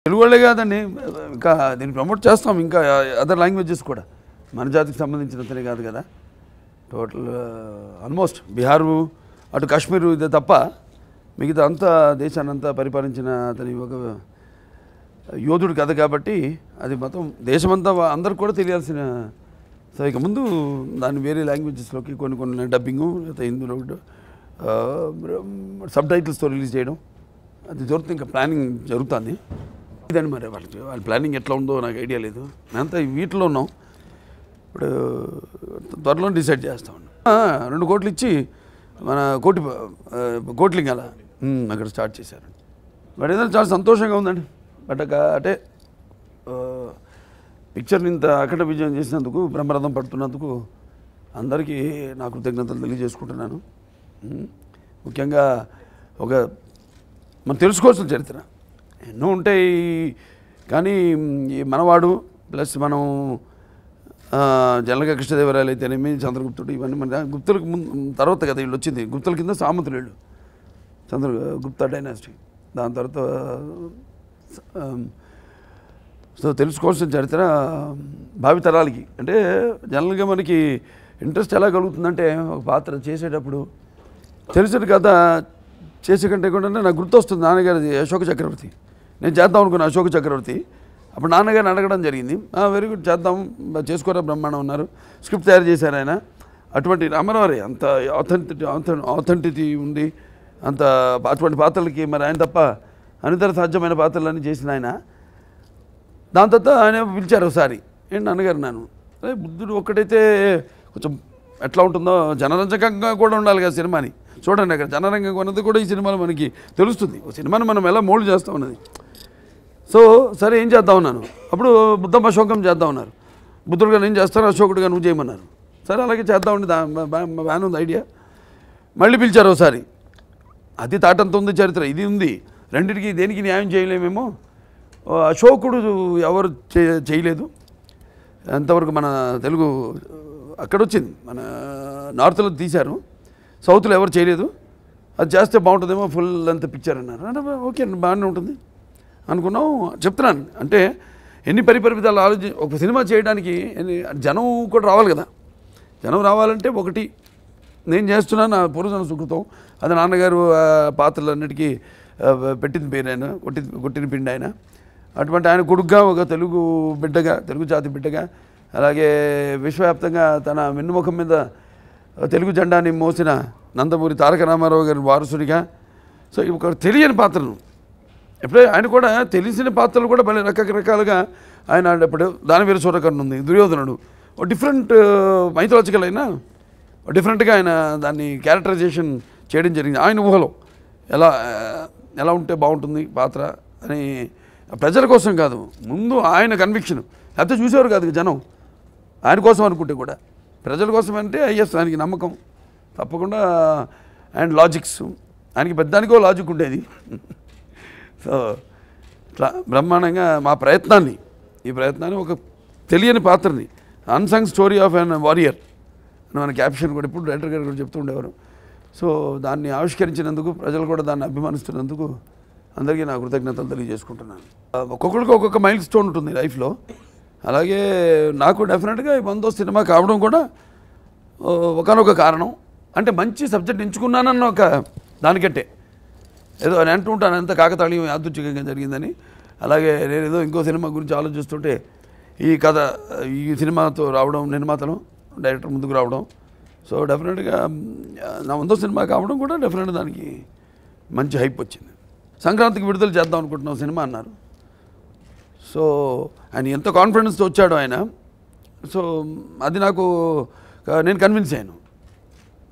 తెలుగు వాళ్ళే కాదండి, ఇంకా దీన్ని ప్రమోట్ చేస్తాం, ఇంకా అదర్ లాంగ్వేజెస్ కూడా. మన జాతికి సంబంధించినంతనే కాదు కదా, టోటల్ ఆల్మోస్ట్ బీహారు అటు కాశ్మీరు ఇదే తప్ప మిగతా అంతా దేశాన్ని అంతా పరిపాలించిన అతని ఒక యోధుడు కథ కాబట్టి అది మొత్తం దేశమంతా అందరికి కూడా తెలియాల్సిన. సో ఇక ముందు దాన్ని వేరే లాంగ్వేజెస్లోకి కొన్ని డబ్బింగు లేకపోతే హిందీలో సబ్ టైటిల్స్తో రిలీజ్ చేయడం అది జరుగుతుంది. ఇంకా ప్లానింగ్ జరుగుతుంది. ఇదని మరి వాళ్ళ ప్లానింగ్ ఎట్లా ఉందో నాకు ఐడియా లేదు. మేమంతా వీటిలో ఉన్నాం. ఇప్పుడు త్వరలో డిసైడ్ చేస్తా ఉన్నాం. 2 కోట్లు ఇచ్చి మన కోట్లింగాల అక్కడ స్టార్ట్ చేశారు. బట్ ఏదైనా చాలా సంతోషంగా ఉందండి. బట్ అంటే పిక్చర్ని ఇంత అఖండ విజయం చేసినందుకు, బ్రహ్మరథం పడుతున్నందుకు అందరికీ నా కృతజ్ఞతలు తెలియజేసుకుంటున్నాను. ముఖ్యంగా ఒక మనం తెలుసుకోవాల్సిన చరిత్ర ఎన్నో ఉంటాయి, కానీ ఈ మనవాడు ప్లస్ మనం జనరల్గా కృష్ణదేవరాయలు అయితేనేమి, చంద్రగుప్తుడు, ఇవన్నీ మన గుప్తులకు తర్వాత కదా వీళ్ళు వచ్చింది. గుప్తుల కింద సామంతులు వీళ్ళు, గుప్తా డైనాసిటీ. దాని తర్వాత సో తెలుసుకోవాల్సిన చరిత్ర భావితరాలకి. అంటే జనరల్గా మనకి ఇంట్రెస్ట్ ఎలా కలుగుతుందంటే ఒక పాత్ర చేసేటప్పుడు తెలిసిన కథ చేసే కంటే కూడా నాకు గుర్తొస్తుంది నాన్నగారిది అశోక చక్రవర్తి. నేను చేద్దాం అనుకున్న అశోక చక్రవర్తి. అప్పుడు నాన్నగారిని అడగడం జరిగింది. వెరీ గుడ్, చేద్దాం, చేసుకోరా బ్రహ్మాండం ఉన్నారు. స్క్రిప్ట్ తయారు చేశారు ఆయన. అటువంటి రామారావు అంత ఆథెంటిటీ ఉంది, అంత అటువంటి పాత్రలకి మరి ఆయన తప్ప అనితర సాధ్యమైన పాత్రలన్నీ చేసిన ఆయన. దాని తర్వాత ఆయన పిలిచారు ఒకసారి. ఏంటి నాన్నగారు, నన్ను బుద్ధుడు ఒక్కటైతే కొంచెం ఎట్లా ఉంటుందో జనరంజకంగా కూడా ఉండాలి కదా సినిమాని. చూడండి అక్కడ జనరంగంగా ఉన్నది కూడా ఈ సినిమాలో మనకి తెలుస్తుంది. ఒక సినిమాని మనం ఎలా మోల్డ్ చేస్తాం అన్నది. సో సరే ఏం చేద్దాం అన్నాను. అప్పుడు బుద్ధం అశోకం చేద్దాం అన్నారు. బుద్ధుడుగా నేను చేస్తాను, అశోకుడుగా నువ్వు చేయమన్నారు. సరే అలాగే చేద్దామండి, బాగానే ఉంది ఐడియా. మళ్ళీ పిలిచారు ఒకసారి. అది తాటంత ఉంది చరిత్ర, ఇది ఉంది. రెండింటికి దేనికి న్యాయం చేయలేమేమో. అశోకుడు ఎవరు చేయలేదు అంతవరకు. మన తెలుగు అక్కడ వచ్చింది, మన నార్త్లో తీశారు, సౌత్లో ఎవరు చేయలేదు. అది చేస్తే బాగుంటుందేమో, ఫుల్ అంత పిక్చర్ అన్నారు. అంటే ఓకే బాగానే ఉంటుంది అనుకున్నాం. చెప్తున్నాను అంటే ఎన్ని పరిపరిమితాలు ఒక సినిమా చేయడానికి జనం కూడా రావాలి కదా. జనం రావాలంటే ఒకటి నేను చేస్తున్నాను నా పూర్వజన సుకృతం. అది నాన్నగారు పాత్రలన్నిటికీ పెట్టిన పేరు ఆయన, కొట్టిన పిండి ఆయన. అటువంటి ఆయన కొడుకుగా, ఒక తెలుగు బిడ్డగా, తెలుగు జాతి బిడ్డగా, అలాగే విశ్వవ్యాప్తంగా తన వెన్నుముఖం మీద తెలుగు జెండాని మోసిన నందమూరి తారక రామారావు గారి వారసుడిగా. సో ఒక తెలియని పాత్రను ఎప్పుడే ఆయన కూడా తెలిసిన పాత్రలు కూడా భలే రకరకాలుగా ఆయన. ఇప్పుడు దానవీర సూరకర్ణ ఉంది, దుర్యోధనుడు, ఒక డిఫరెంట్ మైథలాజికల్ అయినా డిఫరెంట్గా ఆయన దాన్ని క్యారెక్టరైజేషన్ చేయడం జరిగింది. ఆయన ఊహలో ఎలా ఉంటే బాగుంటుంది పాత్ర అని, ప్రజల కోసం కాదు, ముందు ఆయన కన్విక్షన్. లేకపోతే చూసేవారు కాదు జనం, ఆయన కోసం అనుకుంటే కూడా ప్రజల కోసం అంటే ఎస్ ఆయనకి నమ్మకం తప్పకుండా. అండ్ లాజిక్స్ ఆయనకి పెద్దానికో లాజిక్ ఉండేది. సో ఇట్లా బ్రహ్మాండంగా మా ఈ ప్రయత్నాన్ని ఒక తెలియని పాత్రని, unsung story of an warrior అని మన క్యాప్షన్ కూడా ఇప్పుడు డైరెక్టర్ గారు కూడా చెప్తూ ఉండేవారు. సో దాన్ని ఆవిష్కరించినందుకు, ప్రజలు కూడా దాన్ని అభిమానిస్తున్నందుకు అందరికీ నా కృతజ్ఞతలు తెలియజేసుకుంటున్నాను. ఒక్కొక్కరికి ఒక్కొక్క మైల్ స్టోన్ ఉంటుంది లైఫ్లో. అలాగే నాకు డెఫినెట్గా ఈ 100వ సినిమా కావడం కూడా ఒకనొక కారణం. అంటే మంచి సబ్జెక్ట్ ఎంచుకున్నానన్న ఒక దానికంటే ఏదో అని అంటూ ఉంటాను, అంత కాకతాళీయం యాదృచ్ఛికంగా జరిగిందని. అలాగే నేను ఏదో ఇంకో సినిమా గురించి ఆలోచిస్తుంటే ఈ సినిమాతో రావడం, నిర్మాతలు డైరెక్టర్ ముందుకు రావడం. సో డెఫినెట్గా నా 100వ సినిమా కావడం కూడా డెఫినెట్గా దానికి మంచి హైప్ వచ్చింది. సంక్రాంతికి విడుదల చేద్దాం అనుకుంటున్నాం సినిమా అన్నారు. సో ఆయన ఎంత కాన్ఫిడెన్స్తో వచ్చాడో ఆయన. సో అది నేను కన్విన్స్ అయ్యాను.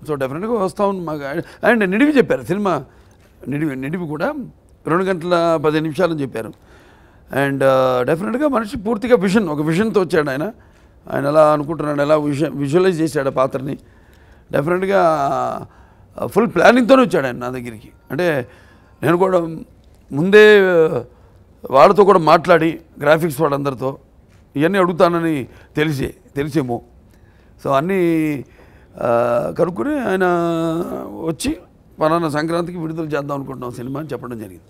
సో డెఫినెట్గా వస్తాం. మాకు అండ్ నిడివి చెప్పారు, సినిమా నిడివి కూడా 2 గంటల 15 నిమిషాలు అని చెప్పారు. అండ్ డెఫినెట్గా మనిషి పూర్తిగా ఒక విజన్తో వచ్చాడు ఆయన. ఎలా అనుకుంటున్నాడు, ఎలా విజువలైజ్ చేశాడు ఆ పాత్రని. డెఫినెట్గా ఫుల్ ప్లానింగ్తోనే వచ్చాడు ఆయన నా దగ్గరికి. అంటే నేను కూడా ముందే వాళ్ళతో కూడా మాట్లాడి, గ్రాఫిక్స్ వాళ్ళందరితో ఇవన్నీ అడుగుతానని తెలిసేమో. సో అన్నీ కనుక్కొని ఆయన వచ్చి పలానా సంక్రాంతికి విడుదల చేద్దాం అనుకుంటున్నాం సినిమా అని చెప్పడం జరిగింది.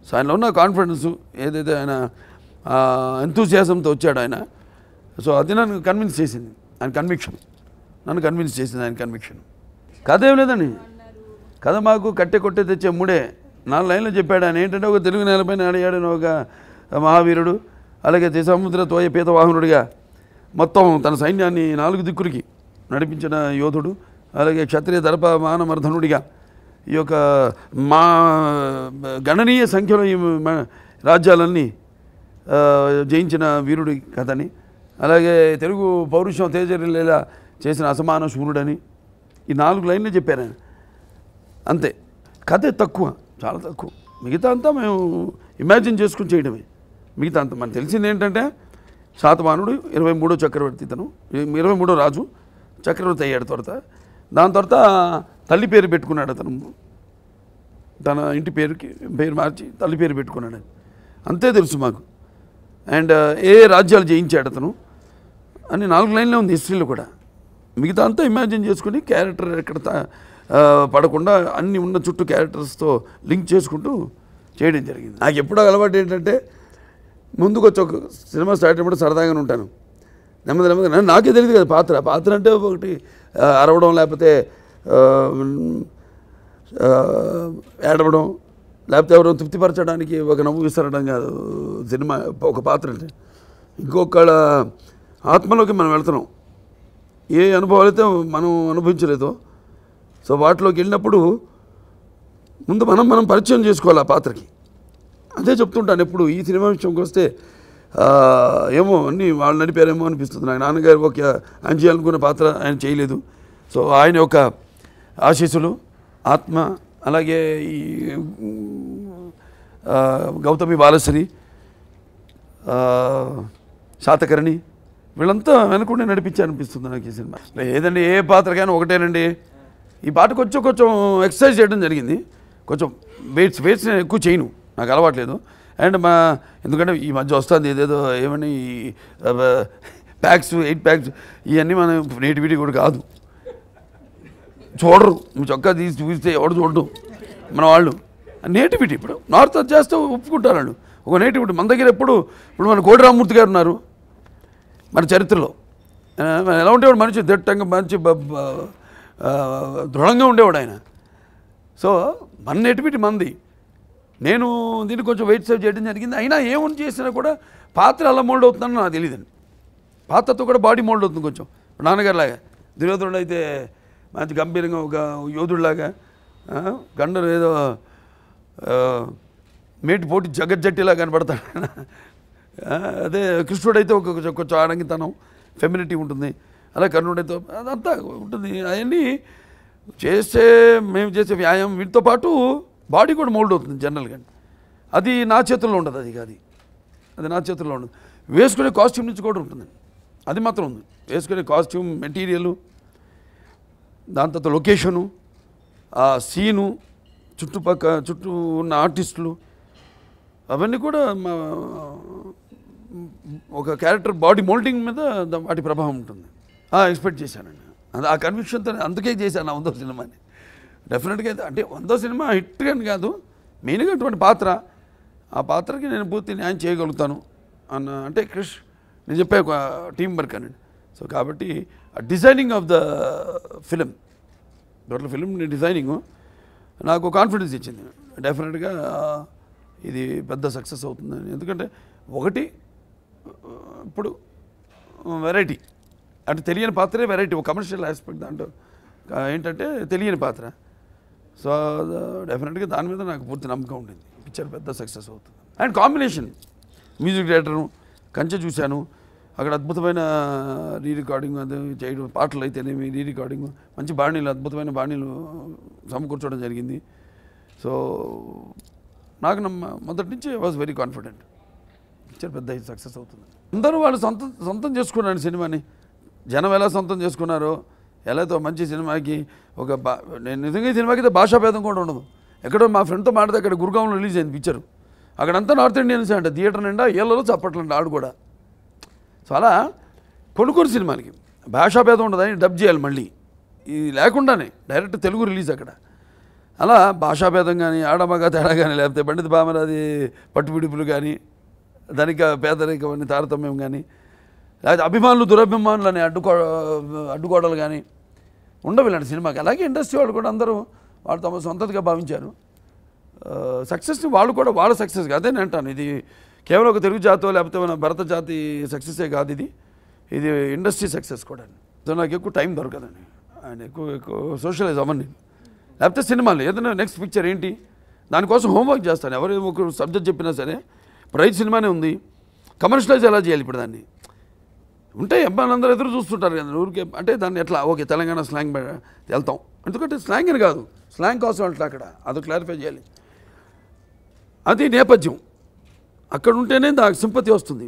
సో ఆయనలో ఉన్న కాన్ఫిడెన్స్ ఏదైతే ఆయన ఎంతూజియాజంతో వచ్చాడు ఆయన, సో అది నన్ను కన్విన్స్ చేసింది, ఆయన కన్విక్షన్ నన్ను కన్విన్స్ చేసింది, ఆయన కన్విక్షన్. కథ ఏం లేదండి, కథ మాకు కట్టె కొట్టే తెచ్చే మూడే 4 లైన్లు చెప్పాడు ఆయన. ఏంటంటే ఒక తెలుగు నేలపైన అడిగాడని ఒక మహావీరుడు, అలాగే సముద్ర తోయ పీతవాహనుడిగా మొత్తం తన సైన్యాన్ని 4 దిక్కులకి నడిపించిన యోధుడు, అలాగే క్షత్రియ దర్ప మానమర్ధనుడిగా ఈ యొక్క గణనీయ సంఖ్యలో ఈ రాజ్యాలన్నీ జయించిన వీరుడి కథని, అలాగే తెలుగు పౌరుషం తేజరిల్లేలా చేసిన అసమాన శూరుడని ఈ 4 లైన్లు చెప్పారు ఆయన. అంతే, కథ తక్కువ, చాలా తక్కువ. మిగతా అంతా మేము ఇమాజిన్ చేసుకుని చేయడమే. మిగతా అంతా మనకు తెలిసింది ఏంటంటే శాతవాహనుడు 23వ చక్రవర్తి, తను 23వ రాజు చక్రవర్తి అయ్యాడు. దాని తర్వాత తల్లి పేరు పెట్టుకున్నాడు అతను, తన ఇంటి పేరు మార్చి తల్లి పేరు పెట్టుకున్నాడు. అంతే తెలుసు మాకు. అండ్ ఏ రాజ్యాలు జయించాడు అతను అని 4 లైన్లే ఉంది హిస్టరీలో కూడా. మిగతా అంతా ఇమాజిన్ చేసుకుని క్యారెక్టర్ ఎక్కడ పడకుండా అన్ని ఉన్న చుట్టూ క్యారెక్టర్స్తో లింక్ చేసుకుంటూ చేయడం జరిగింది. నాకు ఎప్పుడో అలవాటు ఏంటంటే ముందుకు వచ్చి ఒక సినిమా స్టార్ట్ అయినప్పుడు సరదాగానే ఉంటాను. నెమ్మదిగా నాకే తెలియదు కదా పాత్ర అంటే ఒకటి అరవడం, లేకపోతే ఏడవడం, లేకపోతే ఎవరో తృప్తిపరచడానికి ఒక నవ్వు విసరడం కాదు సినిమా ఒక పాత్ర అంటే. ఇంకొకళ్ళ ఆత్మలోకి మనం వెళ్తున్నాం, ఏ అనుభవాలు అయితే మనం అనుభవించలేదో సో వాటిలోకి వెళ్ళినప్పుడు ముందు మనం పరిచయం చేసుకోవాలి ఆ పాత్రకి. అదే చెప్తుంటాను ఎప్పుడు. ఈ సినిమా విషయంకి వస్తే ఏమో అన్నీ వాళ్ళు నడిపారేమో అనిపిస్తుంది నాకు. నాన్నగారు ఆయన చేయాలనుకున్న పాత్ర ఆయన చేయలేదు. సో ఆయన యొక్క ఆశీస్సులు, ఆత్మ, అలాగే ఈ గౌతమి బాలశ్రీ, శాతకర్ణి వీళ్ళంతా వెనకుండా నడిపించారనిపిస్తుంది నాకు ఈ సినిమా. ఏదండి ఏ పాత్రకైనా ఒకటేనండి. ఈ పాట కొంచెం ఎక్సర్సైజ్ చేయడం జరిగింది. కొంచెం వెయిట్స్ నేను ఎక్కువ చేయను, నాకు అలవాట్లేదు. అండ్ ఎందుకంటే ఈ మధ్య వస్తుంది ఏదేదో ఏమని 8 ప్యాక్స్ ఇవన్నీ మన నేటివిటీ కూడా కాదు. చూడరు, నువ్వు చొక్కా తీసి చూస్తే ఎవడు చూడడం మన వాళ్ళు. నేటివిటీ ఇప్పుడు నార్త్ అది చేస్తే ఒప్పుకుంటారు వాళ్ళు. ఒక నేటివిటీ మన దగ్గర ఇప్పుడు మన కోడి రామమూర్తి గారు ఉన్నారు మన చరిత్రలో. ఎలా ఉండేవాడు మనిషి, దిట్టంగా మంచి దృఢంగా ఉండేవాడు ఆయన. సో మన నేటివిటీ మంది. నేను దీన్ని కొంచెం వెయిట్ సేవ్ చేయడం జరిగింది. అయినా ఏమని చేసినా కూడా పాత్ర ఎలా మోల్డ్ అవుతుందని నాకు తెలియదండి. పాత్రతో కూడా బాడీ మోల్డ్ అవుతుంది కొంచెం. నాన్నగారిలాగా దుర్యోధనుడు అయితే మంచి గంభీరంగా ఒక యోధుడిలాగా, గండరు ఏదో మేటి పోటీ జగజ్జట్టిలా కనపడతాడు. అదే కృష్ణుడైతే కొంచెం ఆడంగితనం, ఫెమినిటీ ఉంటుంది. అలా కర్ణుడైతే అదంతా ఉంటుంది. అవన్నీ మేము చేసే వ్యాయామం వీటితో పాటు బాడీ కూడా మోల్డ్ అవుతుంది జనరల్గా. అది నా చేతుల్లో ఉండదు, అది నా చేతుల్లో ఉండదు. వేసుకునే కాస్ట్యూమ్ నుంచి కూడా ఉంటుంది, అది మాత్రం ఉంది. వేసుకునే కాస్ట్యూమ్, మెటీరియలు, దాని తర్వాత లొకేషను, ఆ సీను, చుట్టూ ఉన్న ఆర్టిస్టులు, అవన్నీ కూడా ఒక క్యారెక్టర్ బాడీ మోల్డింగ్ మీద వాటి ప్రభావం ఉంటుంది. ఎక్స్పెక్ట్ చేశానండి, ఆ కన్విక్షన్తో అందుకే చేశాను 100వ సినిమాని. డెఫినెట్గా అంటే 100వ సినిమా హిట్ అని కాదు, మెయిన్గా అటువంటి పాత్ర, ఆ పాత్రకి నేను పూర్తి న్యాయం చేయగలుగుతాను అన్న, అంటే నేను చెప్పే ఒక టీం వర్క్ అనండి. సో కాబట్టి designing of the film, total film designing నాకు కాన్ఫిడెన్స్ ఇచ్చింది. డెఫినెట్గా ఇది పెద్ద సక్సెస్ అవుతుందని. ఎందుకంటే ఒకటి ఇప్పుడు వెరైటీ, అంటే తెలియని పాత్రే వెరైటీ, ఒక కమర్షియల్ ఆస్పెక్ట్ దాంట్లో ఏంటంటే తెలియని పాత్ర. సో డెఫినెట్గా దాని మీద నాకు పూర్తి నమ్మకం ఉండింది, పిక్చర్ పెద్ద సక్సెస్ అవుతుంది. అండ్ కాంబినేషన్, మ్యూజిక్ డైరెక్టరు కంచె చూశాను, అక్కడ అద్భుతమైన రికార్డింగ్ అది చేయడం, పాటలు అయితేనేమి రికార్డింగ్, మంచి బాణీలు, అద్భుతమైన బాణీలు సమకూర్చడం జరిగింది. సో నాకు మొదటి నుంచి I was very confident picture పెద్ద సక్సెస్ అవుతుంది. అందరూ వాళ్ళు సొంతం చేసుకున్నాను సినిమాని. జనం ఎలా సొంతం చేసుకున్నారో, ఎలాతో మంచి సినిమాకి నేను నిజంగా ఈ సినిమాకి అయితే భాషాభేదం కూడా ఉండదు. ఎక్కడో మా ఫ్రెండ్తో మాట్లాడితే అక్కడ గురుగాంలో రిలీజ్ అయింది పిక్చరు, అక్కడంతా నార్త్ ఇండియన్స్ అంట, థియేటర్ నిండా ఏళ్ళలో చప్పట్లంట ఆడు కూడా. సో అలా కొన్ని సినిమాలకి భాషాభేదం ఉండదని డబ్ చేయాలి మళ్ళీ, ఇది లేకుండానే డైరెక్ట్ తెలుగు రిలీజ్ అక్కడ. అలా భాషాభేదం కానీ ఆడమగ తేడా కానీ లేకపోతే పండిత బామరాది పట్టుపిడుపులు కానీ ధనిక పేదరికం అని తారతమ్యం కానీ లేకపోతే అభిమానులు దురభిమానులు అని అడ్డుకోవడాలు కానీ ఉండవు ఇలాంటి సినిమాకి. అలాగే ఇండస్ట్రీ వాళ్ళు కూడా అందరూ వాళ్ళు తమ సొంతగా భావించారు. సక్సెస్ని వాళ్ళు కూడా వాళ్ళ సక్సెస్ అదే నేను అంటాను. ఇది కేవలం ఒక తెలుగు జాతో లేకపోతే మన భరత జాతి సక్సెసే కాదు, ఇది ఇండస్ట్రీ సక్సెస్ కూడా. సో నాకు ఎక్కువ టైం దొరకదండి, ఆయన ఎక్కువ సోషలైజ్ అవ్వను నేను. లేకపోతే సినిమాలు ఏదైనా నెక్స్ట్ పిక్చర్ ఏంటి దానికోసం హోంవర్క్ చేస్తాను. ఎవరు ఒక సబ్జెక్ట్ చెప్పినా సరే ఇప్పుడు 5 సినిమానే ఉంది, కమర్షియలైజ్ ఎలా చేయాలి ఇప్పుడు దాన్ని ఉంటాయి. అబ్బాయిలు అందరూ ఎదురు చూస్తుంటారు కదా ఊరికే, అంటే దాన్ని ఎట్లా ఓకే తెలంగాణ స్లాంగ్ వెళ్తాం, ఎందుకంటే స్లాంగ్ అని కాదు, స్లాంగ్ కోసం వెళ్తా అక్కడ అది క్లారిఫై చేయాలి. అది నేపథ్యం అక్కడ ఉంటేనే దానికి సింపతి వస్తుంది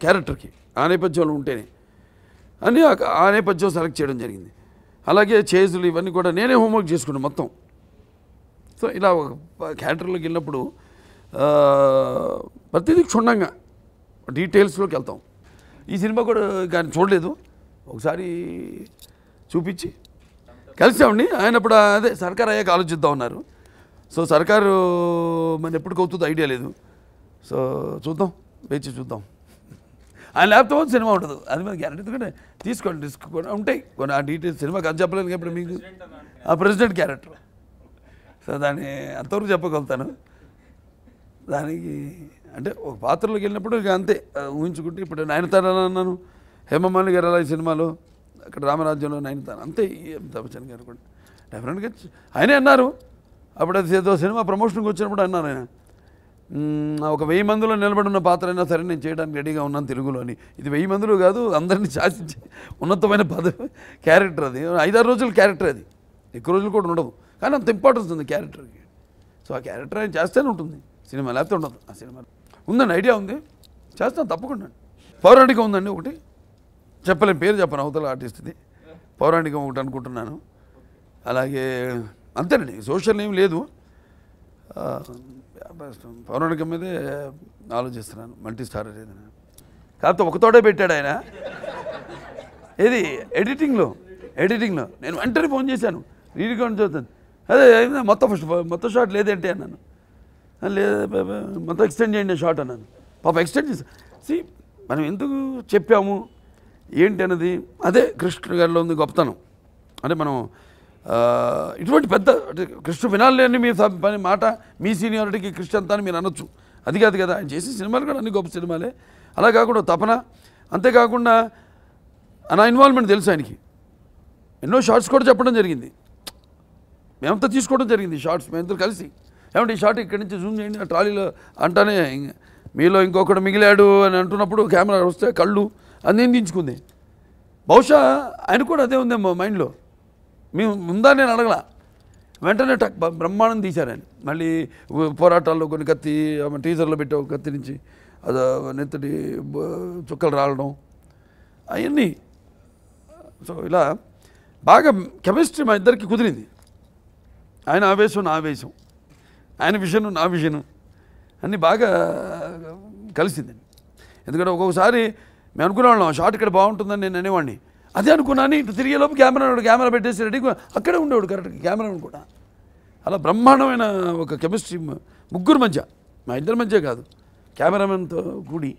క్యారెక్టర్కి, ఆ నేపథ్యంలో ఉంటేనే అని ఆ నేపథ్యం సెలెక్ట్ చేయడం జరిగింది. అలాగే చేజులు ఇవన్నీ కూడా నేనే హోంవర్క్ చేసుకున్నాను మొత్తం. సో ఇలా ఒక క్యారెక్టర్లోకి వెళ్ళినప్పుడు ప్రతిదీ క్షుణ్ణంగా డీటెయిల్స్లోకి వెళ్తాం. ఈ సినిమా కూడా కానీ చూడలేదు, ఒకసారి చూపించి కలిసామండి. ఆయన ఇప్పుడు అదే సర్కార్ అయ్యాక ఆలోచిద్దాం ఉన్నారు. సో సర్కారు మన ఎప్పటికి అవుతుందో ఐడియా లేదు. సో చూద్దాం, వేచి చూద్దాం. ఆయన లేకపోతే సినిమా ఉంటుంది, అది మీద గ్యారెంటీ. ఎందుకంటే తీసుకోండి రిస్క్ కూడా ఉంటాయి కొన్ని ఆ డీటెయిల్స్. సినిమాకి అది చెప్పలేను ఇప్పుడు మీకు ఆ ప్రెసిడెంట్ క్యారెక్టర్. సో దాన్ని అంతవరకు చెప్పగలుగుతాను. దానికి అంటే ఒక పాత్రలోకి వెళ్ళినప్పుడు ఇక అంతే ఊహించుకుంటే. ఇప్పుడు నయనతార అన్నాను, హేమమాలిని గారు అలా ఈ సినిమాలో, అక్కడ రామరాజ్యంలో నయనతార అంతే. అమితాబ్ బచ్చన్ గారు కూడా డెఫినెట్గా ఆయనే అన్నారు. అప్పుడు అది ఏదో సినిమా ప్రమోషన్కి వచ్చినప్పుడు అన్నారు ఆయన, ఒక 1000 మందిలో నిలబడిన పాత్ర అయినా సరే నేను చేయడానికి రెడీగా ఉన్నాను తెలుగులో అని. ఇది 1000 మందిలో కాదు, అందరినీ శాసించి ఉన్నతమైన క్యారెక్టర్ అది. 5-6 రోజుల క్యారెక్టర్ అది, ఎక్కువ రోజులు కూడా ఉండదు, కానీ అంత ఇంపార్టెన్స్ ఉంది క్యారెక్టర్కి. సో ఆ క్యారెక్టర్ ఆయన చేస్తేనే ఉంటుంది సినిమా, లేకపోతే ఉండదు. ఆ సినిమా ఉందండి, ఐడియా ఉంది, చేస్తాను తప్పకుండా. పౌరాణికం ఉందండి ఒకటి, చెప్పలేను పేరు చెప్పను అవతల ఆర్టిస్ట్ది. పౌరాణికం ఒకటి అనుకుంటున్నాను. అలాగే అంతేనండి, సోషల్ ఏం లేదు, పౌరాణికం మీదే ఆలోచిస్తున్నాను. మల్టీ స్టార్ ఏదైనా కాకపోతే ఒకతోడే పెట్టాడు ఆయన. ఏది ఎడిటింగ్లో నేను వెంటనే ఫోన్ చేశాను, రీరికార్డ్ చూస్తాను. అదే మొత్తం షాట్ లేదేంటి అన్నాను. లేదు మొత్తం ఎక్స్టెండ్ చేయండి షాట్ అన్నాను. పాప ఎక్స్టెండ్ చేసి మనం ఎందుకు చెప్పాము ఏంటి అన్నది అదే కృష్ణ గారిలో ఉంది గొప్పతనం. అంటే మనం ఇటువంటి పెద్ద కృష్ణ వినాలి అని మీ పని మాట, మీ సీనియారిటీకి కృష్ణ అంతా అని మీరు అనొచ్చు, అది కాదు కదా. ఆయన చేసే సినిమాలు కూడా అన్ని గొప్ప సినిమాలే. అలా కాకుండా తపన, అంతేకాకుండా నా ఇన్వాల్వ్మెంట్ తెలుసు ఆయనకి. ఎన్నో షార్ట్స్ కూడా చెప్పడం జరిగింది, మేమంతా తీసుకోవడం జరిగింది షార్ట్స్ మేమిద్దరు కలిసి. ఏమంటే ఈ షార్ట్ ఇక్కడి నుంచి జూమ్ చేయండి, ఆ ట్రాలీలో అంటానే మీలో ఇంకొకటి మిగిలాడు అని అంటున్నప్పుడు కెమెరా వస్తే కళ్ళు అన్నీ దించుకుంది. బహుశా ఆయన కూడా అదే ఉందేమో మైండ్లో. మేము ఉందా నేను అడగల, వెంటనే బ్రహ్మాండం తీశారు ఆయన. మళ్ళీ పోరాటాల్లో కొన్ని కత్తి టీజర్లో పెట్టే ఒక కత్తి నుంచి అది నెత్తటి చుక్కలు రావడం అవన్నీ. సో ఇలా బాగా కెమిస్ట్రీ మా ఇద్దరికి కుదిరింది. ఆయన ఆవేశం నా ఆవేశం, ఆయన విషను నా విషను అన్నీ బాగా కలిసిందండి. ఎందుకంటే ఒక్కొక్కసారి మేము అనుకునేవాళ్ళం షార్ట్ ఇక్కడ బాగుంటుందని నేను అనేవాడిని, అదే అనుకున్నాను. ఇటు తిరిగేలోపు కెమెరా పెట్టేసి రెడీ అక్కడే ఉండేవాడు కరెక్ట్గా కెమెరా కూడా. అలా బ్రహ్మాండమైన ఒక కెమిస్ట్రీ ముగ్గురు మధ్య, మా ఇద్దరి మధ్య కాదు, కెమెరామెన్తో కూడి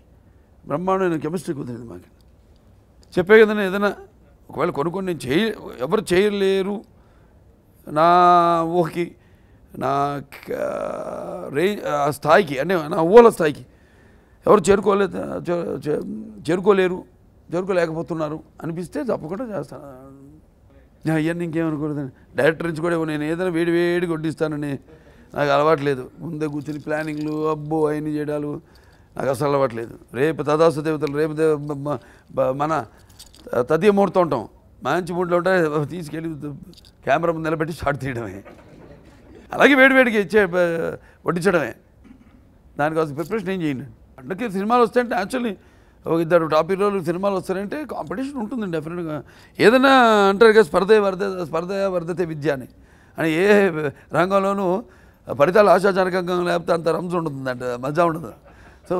బ్రహ్మాండమైన కెమిస్ట్రీ కుదిరింది మాకు. చెప్పే కదండి, ఏదైనా ఒకవేళ కొనుక్కొని నేను ఎవరు చేయలేరు నా ఊహకి, నా స్థాయికి, అంటే నా ఊహల స్థాయికి ఎవరు చేరుకోలేకపోతున్నారు అనిపిస్తే తప్పకుండా చేస్తాను. అవన్నీ ఇంకేమనుకోలేదు. డైరెక్టర్ నుంచి కూడా నేను ఏదైనా వేడి కొట్టిస్తానని నాకు అలవాట్లేదు. ముందే కూర్చొని ప్లానింగ్లు అబ్బో అవన్నీ చేయడాలు నాకు అసలు అలవాట్లేదు. రేపు తదాసు దేవతలు, రేపు మన తదియ ముహూర్తం ఉంటాం, మంచి మూడ్లో ఉంటే తీసుకెళ్ళి కెమెరా ముందు నిలబెట్టి షాట్ తీయడమే, అలాగే వేడికి వడ్డించడమే. దానికోసం ప్రిపరేషన్ ఏం చేయండి. అందుకే సినిమాలు వస్తాయంటే యాక్చువల్లీ ఒక 2 టాప్ హీరోలు సినిమాలు వస్తారంటే కాంపిటీషన్ ఉంటుందండి డెఫినెట్గా. ఏదైనా అంటారు కదా స్పర్ధ వర్ధతే విద్య అని ఏ రంగంలోనూ ఫలితాలు ఆశాజనకంగా లేకపోతే అంత రంజు ఉంటుందంట, మజా ఉండదు. సో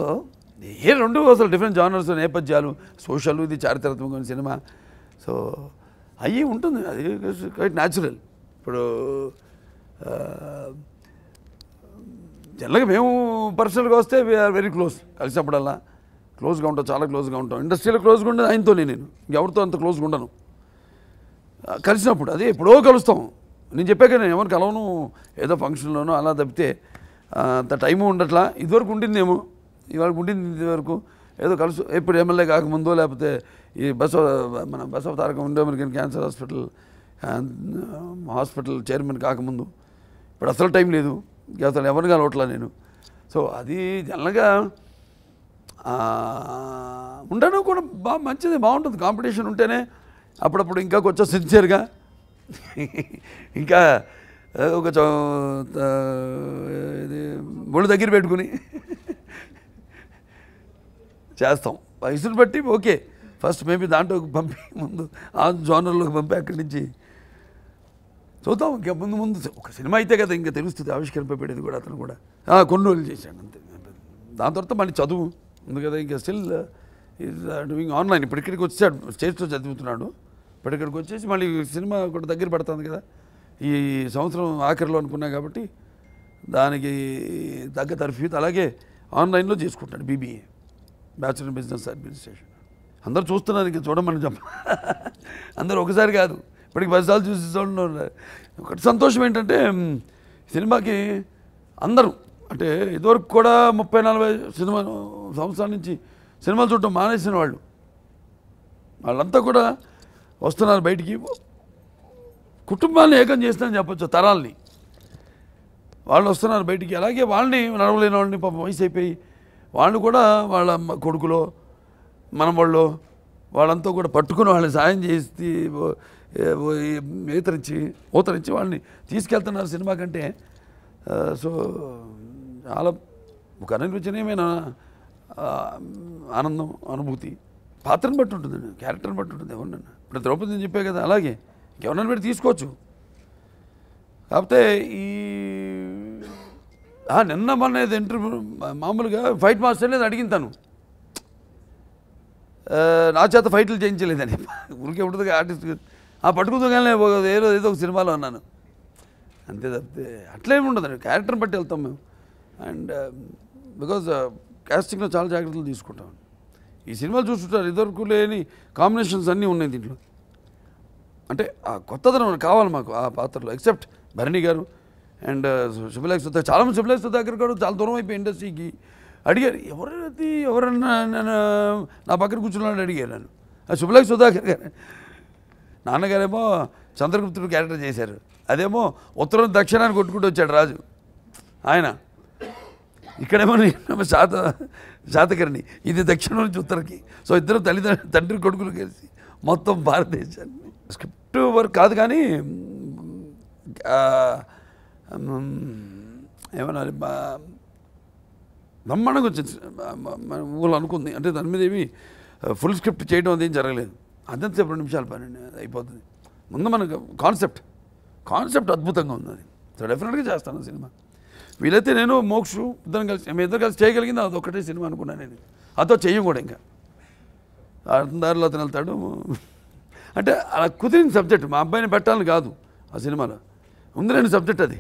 ఏ 2 అసలు డిఫరెంట్ జానర్స్, నేపథ్యాలు, సోషల్, ఇది చారిత్రాత్మకమైన సినిమా. సో అవి ఉంటుంది, అది క్వైట్ న్యాచురల్. ఇప్పుడు జనరల్గా మేము పర్సనల్గా వస్తే వీఆర్ వెరీ క్లోజ్, కలిసినప్పుడల్లా క్లోజ్గా ఉంటాం, చాలా క్లోజ్గా ఉంటాం. ఇండస్ట్రీలో క్లోజ్గా ఉండేది ఆయనతోనే, నేను ఎవరితో అంత క్లోజ్గా ఉండను. కలిసినప్పుడు అదే ఎప్పుడో కలుస్తాం. నేను చెప్పాక నేను ఎవరు కలవను, ఏదో ఫంక్షన్లోనో అలా తప్పితే అంత టైము ఉండట్లా. ఇదివరకు ఉండిందేమో, ఇవాళ ఉండింది ఇదివరకు ఏదో కలుసు. ఎప్పుడు ఎమ్మెల్యే కాకముందో లేకపోతే ఈ మన Basava Taraka Indo American cancer hospital chairman కాకముందు. ఇప్పుడు అసలు టైం లేదు, అసలు ఎవరిని కలవట్లా నేను. సో అది జనరల్గా ఉండడం కూడా బాగా మంచిది, బాగుంటుంది. కాంపిటీషన్ ఉంటేనే అప్పుడప్పుడు ఇంకా కొంచెం సిన్సియర్గా ఇంకా ఒక ఇది ఒళ్ళు దగ్గర పెట్టుకుని చేస్తాం. వయసును బట్టి ఓకే, ఫస్ట్ మేబీ దాంట్లోకి పంపి ముందు ఆ జోనర్లోకి పంపి అక్కడి నుంచి చూద్దాం. ఇంకా ముందు ముందు ఒక సినిమా అయితే కదా ఇంకా తెలుస్తుంది, ఆవిష్కరింపబడేది కూడా. అతను కూడా కొన్ని రోజులు చేశాడు అంతే. దాని తర్వాత మళ్ళీ చదువు ఉంది కదా, ఇంకా స్టిల్ ఈజ్ డూయింగ్ ఆన్లైన్. ఇప్పుడు ఇక్కడికి వచ్చాడు, స్టేజ్లో చదువుతున్నాడు. ఇప్పుడు ఇక్కడికి వచ్చేసి మళ్ళీ సినిమా కూడా దగ్గర పడుతుంది కదా, ఈ సంవత్సరం ఆఖరిలో అనుకున్నా కాబట్టి దానికి తగ్గ తర్ఫీదు. అలాగే ఆన్లైన్లో చేసుకుంటాడు బీబీఏ, బ్యాచులర్ బిజినెస్ అడ్మినిస్ట్రేషన్. అందరూ చూస్తున్నారు, ఇంకా చూడమని చెప్ప అందరూ ఒకసారి కాదు, ఇప్పటికి 10 సార్లు చూసి చూడండి. ఒకటి సంతోషం ఏంటంటే సినిమాకి అందరూ అంటే ఇదివరకు కూడా 30-40 సంవత్సరాల నుంచి సినిమాలు చూడటం మానేసిన వాళ్ళంతా కూడా వస్తున్నారు బయటికి. కుటుంబాన్ని ఏకం చేస్తానని చెప్పొచ్చు, తరాల్ని వాళ్ళు వస్తున్నారు బయటికి. అలాగే వాళ్ళని నడవలేని వాళ్ళని పాపం వయసు అయిపోయి వాళ్ళు కూడా వాళ్ళ కొడుకులో మనవాళ్ళు వాళ్ళంతా కూడా పట్టుకుని వాళ్ళని సాయం చేసి ఊతరించి వాళ్ళని తీసుకెళ్తున్నారు సినిమా కంటే. సో చాలా ఒక అనిర్వచనీయమైన ఆనందం, అనుభూతి. పాత్రను బట్టి ఉంటుందండి, క్యారెక్టర్ని బట్టి ఉంటుంది. ఎవరినన్నా ఇప్పుడు ద్రౌపదిని చెప్పే కదా, అలాగే ఇంకెవరన్నా పెట్టి తీసుకోవచ్చు. కాకపోతే ఈ నిన్న మొన్నది ఇంటర్వ్యూ మామూలుగా ఫైట్ మాస్టర్ అనేది అడిగింది తను, నా చేత ఫైట్లు చేయించలేదని. ఊరికే ఉంటుంది ఆర్టిస్ట్ పట్టుకుందాగానే ఏదో ఒక సినిమాలో అన్నాను అంతే తప్పితే అట్లేమి ఉండదండి. క్యారెక్టర్ని బట్టి వెళ్తాం మేము. అండ్ బికాజ్ కాస్టింగ్లో చాలా జాగ్రత్తలు తీసుకుంటాం. ఈ సినిమాలు చూస్తుంటారు, ఇదివరకు లేని కాంబినేషన్స్ అన్నీ ఉన్నాయి దీంట్లో. అంటే ఆ కొత్తదనం కావాలి మాకు ఆ పాత్రలో. ఎక్సెప్ట్ భరణి గారు అండ్ శుభలేఖ సుధాకర్. చాలామంది శుభలేఖ సుధాకర్ గారు చాలా దూరం అయిపోయి ఇండస్ట్రీకి అడిగారు, ఎవరన్నా నా పక్కన కూర్చున్నాడు అడిగారు నన్ను. శుభలేఖ సుధాకర్ గారు నాన్నగారేమో చంద్రగుప్తుడు క్యారెక్టర్ చేశారు, అదేమో ఉత్తరం దక్షిణాన్ని కొట్టుకుంటూ వచ్చాడు రాజు ఆయన. ఇక్కడేమో శాతకర్ణి, ఇది దక్షిణం నుంచి ఉత్తరకి. సో ఇద్దరు తండ్రి కొడుకులు కలిసి మొత్తం భారతదేశాన్ని. స్క్రిప్ట్ వర్క్ కాదు కానీ ఏమన్నా బ్రహ్మాండంగా వచ్చింది ఊళ్ళో అనుకుంది. అంటే దాని మీద ఏమి ఫుల్ స్క్రిప్ట్ చేయడం అదేం జరగలేదు. అదంతా 2 నిమిషాల పని అయిపోతుంది. ముందు మనకు కాన్సెప్ట్ అద్భుతంగా ఉంది. అది సో డెఫినెట్గా చేస్తాను సినిమా. వీలైతే నేను మోక్షు ఇద్దరు కలిసి చేయగలిగింది అదొక్కటే సినిమా అనుకున్నాను నేను. అదో చెయ్యం కూడా ఇంకా దారిలో అతను వెళ్తాడు. అంటే అలా కుదిరిన సబ్జెక్ట్, మా అబ్బాయిని పెట్టాలని కాదు ఆ సినిమాలో ఉంది, నేను సబ్జెక్ట్ అది